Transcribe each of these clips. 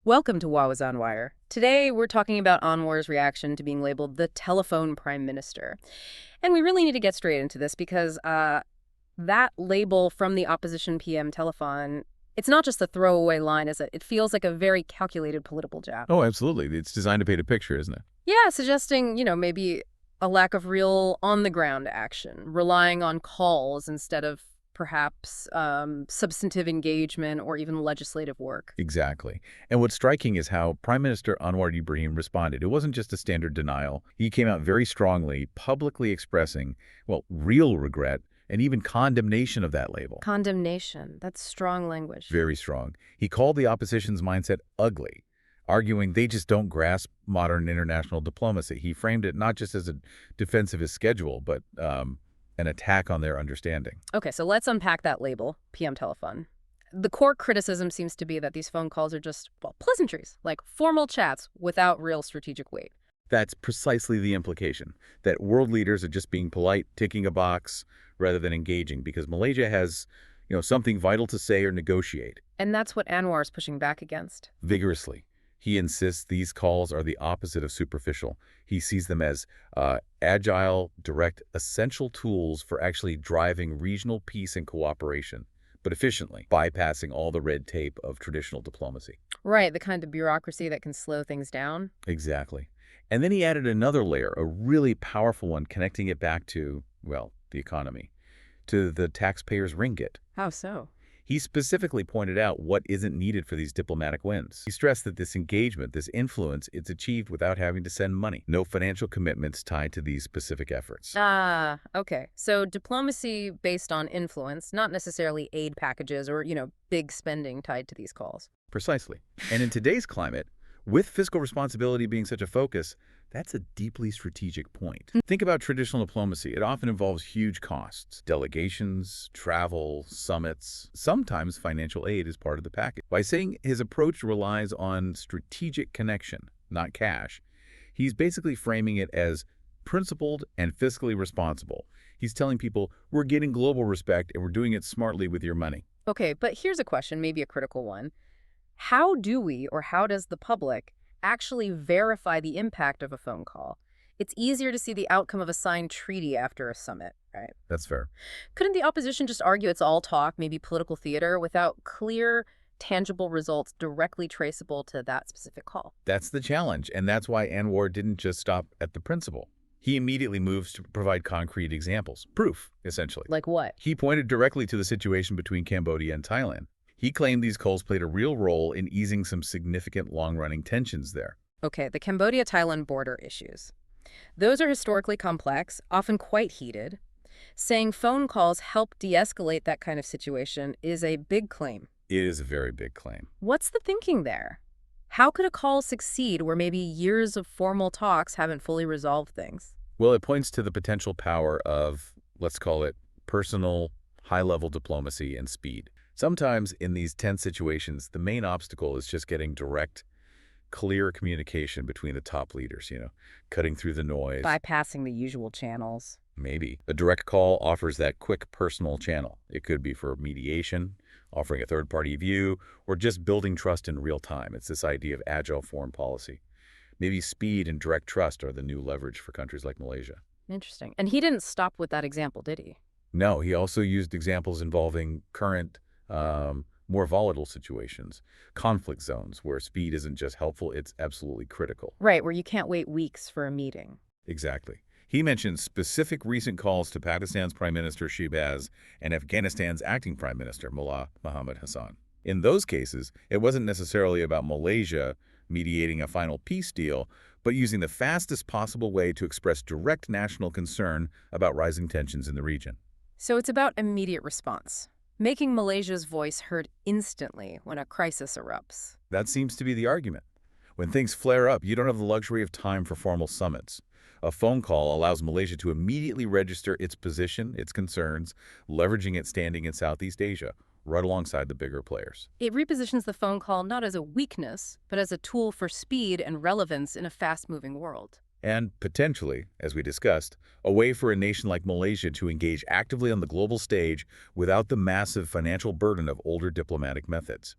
Welcome to Wow is on Wire. Today, we're talking about Anwar's reaction to being labeled the telephone prime minister. And we really need to get straight into this because that label from the opposition PM telephone, it's not just a throwaway line, is it? It feels like a very calculated political jab. Oh, absolutely. It's designed to paint a picture, isn't it? Yeah, suggesting, maybe a lack of real on-the-ground action, relying on calls instead of perhaps substantive engagement or even legislative work. Exactly. And what's striking is how Prime Minister Anwar Ibrahim responded. It wasn't just a standard denial. He came out very strongly, publicly expressing, well, real regret and even condemnation of that label. Condemnation. That's strong language. Very strong. He called the opposition's mindset ugly, arguing they just don't grasp modern international diplomacy. He framed it not just as a defense of his schedule, but an attack on their understanding. Okay, so let's unpack that label, PM telephone. The core criticism seems to be that these phone calls are just, well, pleasantries, like formal chats without real strategic weight. That's precisely the implication, that world leaders are just being polite, ticking a box, rather than engaging, because Malaysia has, something vital to say or negotiate. And that's what Anwar is pushing back against. Vigorously. He insists these calls are the opposite of superficial. He sees them as agile, direct, essential tools for actually driving regional peace and cooperation, but efficiently, bypassing all the red tape of traditional diplomacy. Right, the kind of bureaucracy that can slow things down. Exactly. And then he added another layer, a really powerful one, connecting it back to, well, the economy, to the taxpayer's ringgit. How so? He specifically pointed out what isn't needed for these diplomatic wins. He stressed that this engagement, this influence, it's achieved without having to send money. No financial commitments tied to these specific efforts. Ah, okay. So diplomacy based on influence, not necessarily aid packages or, big spending tied to these calls. Precisely. And in today's climate, with fiscal responsibility being such a focus, that's a deeply strategic point. Think about traditional diplomacy. It often involves huge costs. Delegations, travel, summits. Sometimes financial aid is part of the package. By saying his approach relies on strategic connection, not cash, he's basically framing it as principled and fiscally responsible. He's telling people, we're getting global respect and we're doing it smartly with your money. Okay, but here's a question, maybe a critical one. How do we, or how does the public, actually verify the impact of a phone call? It's easier to see the outcome of a signed treaty after a summit, right? That's fair. Couldn't the opposition just argue it's all talk, maybe political theater, without clear, tangible results directly traceable to that specific call? That's the challenge, and that's why Anwar didn't just stop at the principle. He immediately moves to provide concrete examples, proof, essentially. Like what? He pointed directly to the situation between Cambodia and Thailand. He claimed these calls played a real role in easing some significant long-running tensions there. Okay, the Cambodia-Thailand border issues. Those are historically complex, often quite heated. Saying phone calls help de-escalate that kind of situation is a big claim. It is a very big claim. What's the thinking there? How could a call succeed where maybe years of formal talks haven't fully resolved things? Well, it points to the potential power of, let's call it, personal, high-level diplomacy and speed. Sometimes in these tense situations, the main obstacle is just getting direct, clear communication between the top leaders, cutting through the noise. Bypassing the usual channels. Maybe. A direct call offers that quick personal channel. It could be for mediation, offering a third-party view, or just building trust in real time. It's this idea of agile foreign policy. Maybe speed and direct trust are the new leverage for countries like Malaysia. Interesting. And he didn't stop with that example, did he? No, he also used examples involving current, more volatile situations, conflict zones where speed isn't just helpful, it's absolutely critical. Right, where you can't wait weeks for a meeting. Exactly. He mentioned specific recent calls to Pakistan's Prime Minister Shehbaz and Afghanistan's acting Prime Minister Mullah Mohammad Hassan. In those cases, it wasn't necessarily about Malaysia mediating a final peace deal, but using the fastest possible way to express direct national concern about rising tensions in the region. So it's about immediate response, making Malaysia's voice heard instantly when a crisis erupts. That seems to be the argument. When things flare up, you don't have the luxury of time for formal summits. A phone call allows Malaysia to immediately register its position, its concerns, leveraging its standing in Southeast Asia, right alongside the bigger players. It repositions the phone call not as a weakness, but as a tool for speed and relevance in a fast-moving world. And potentially, as we discussed, a way for a nation like Malaysia to engage actively on the global stage without the massive financial burden of older diplomatic methods.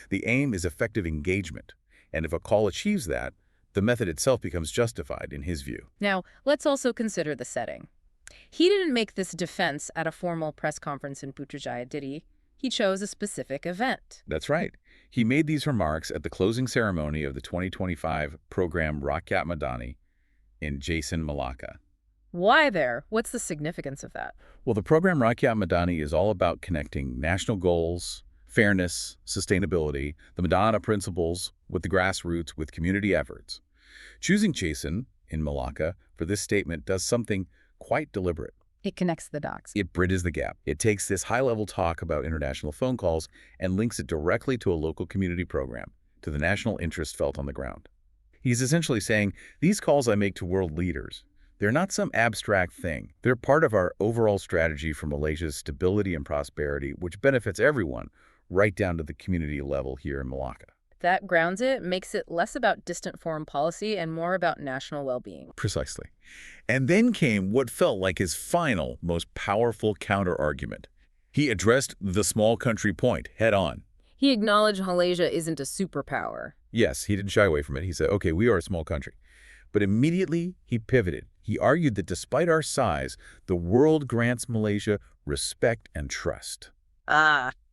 The aim is effective engagement, And if a call achieves that, the method itself becomes justified in his view. Now, let's also consider the setting. He didn't make this defense at a formal press conference in Putrajaya, did he? He chose a specific event. That's right. He made these remarks at the closing ceremony of the 2025 program Rakyat Madani in Jason, Malacca. Why there? What's the significance of that? Well, the program Rakyat Madani is all about connecting national goals, fairness, sustainability, the Madana principles with the grassroots with community efforts. Choosing Jason in Malacca for this statement does something quite deliberate. It connects the dots. It bridges the gap. It takes this high-level talk about international phone calls and links it directly to a local community program, to the national interest felt on the ground. He's essentially saying, these calls I make to world leaders, they're not some abstract thing. They're part of our overall strategy for Malaysia's stability and prosperity, which benefits everyone, right down to the community level here in Malacca. That grounds it, makes it less about distant foreign policy and more about national well-being. Precisely. And then came what felt like his final, most powerful counter-argument. He addressed the small country point head-on. He acknowledged Malaysia isn't a superpower. Yes, he didn't shy away from it. He said, okay, we are a small country. But immediately, he pivoted. He argued that despite our size, the world grants Malaysia respect and trust.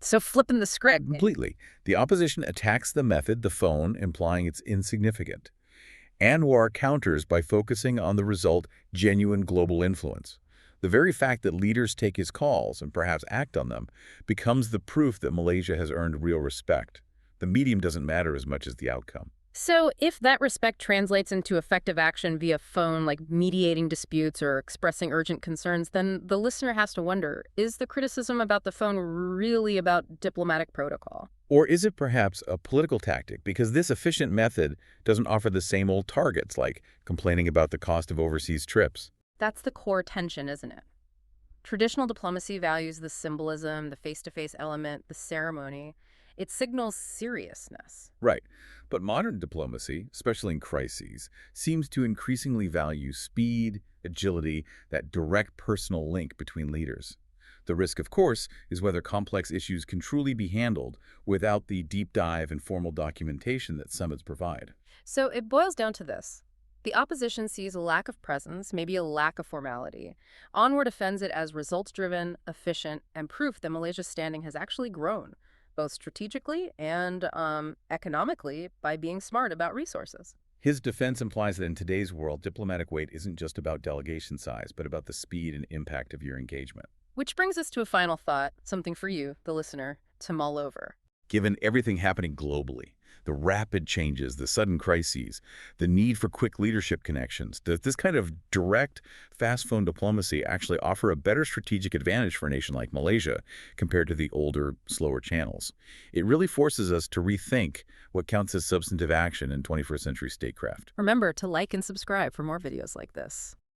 So flipping the script. Completely. The opposition attacks the method, the phone, implying it's insignificant. Anwar counters by focusing on the result, genuine global influence. The very fact that leaders take his calls and perhaps act on them becomes the proof that Malaysia has earned real respect. The medium doesn't matter as much as the outcome. So if that respect translates into effective action via phone, like mediating disputes or expressing urgent concerns, then the listener has to wonder, is the criticism about the phone really about diplomatic protocol? Or is it perhaps a political tactic because this efficient method doesn't offer the same old targets like complaining about the cost of overseas trips? That's the core tension, isn't it? Traditional diplomacy values the symbolism, the face-to-face element, the ceremony. It signals seriousness. Right. But modern diplomacy, especially in crises, seems to increasingly value speed, agility, that direct personal link between leaders. The risk, of course, is whether complex issues can truly be handled without the deep dive and formal documentation that summits provide. So it boils down to this. The opposition sees a lack of presence, maybe a lack of formality. Anwar defends it as results-driven, efficient, and proof that Malaysia's standing has actually grown, both strategically and economically, by being smart about resources. His defense implies that in today's world, diplomatic weight isn't just about delegation size, but about the speed and impact of your engagement. Which brings us to a final thought, something for you, the listener, to mull over. Given everything happening globally, the rapid changes, the sudden crises, the need for quick leadership connections, does this kind of direct, fast phone diplomacy actually offer a better strategic advantage for a nation like Malaysia compared to the older, slower channels? It really forces us to rethink what counts as substantive action in 21st century statecraft. Remember to like and subscribe for more videos like this.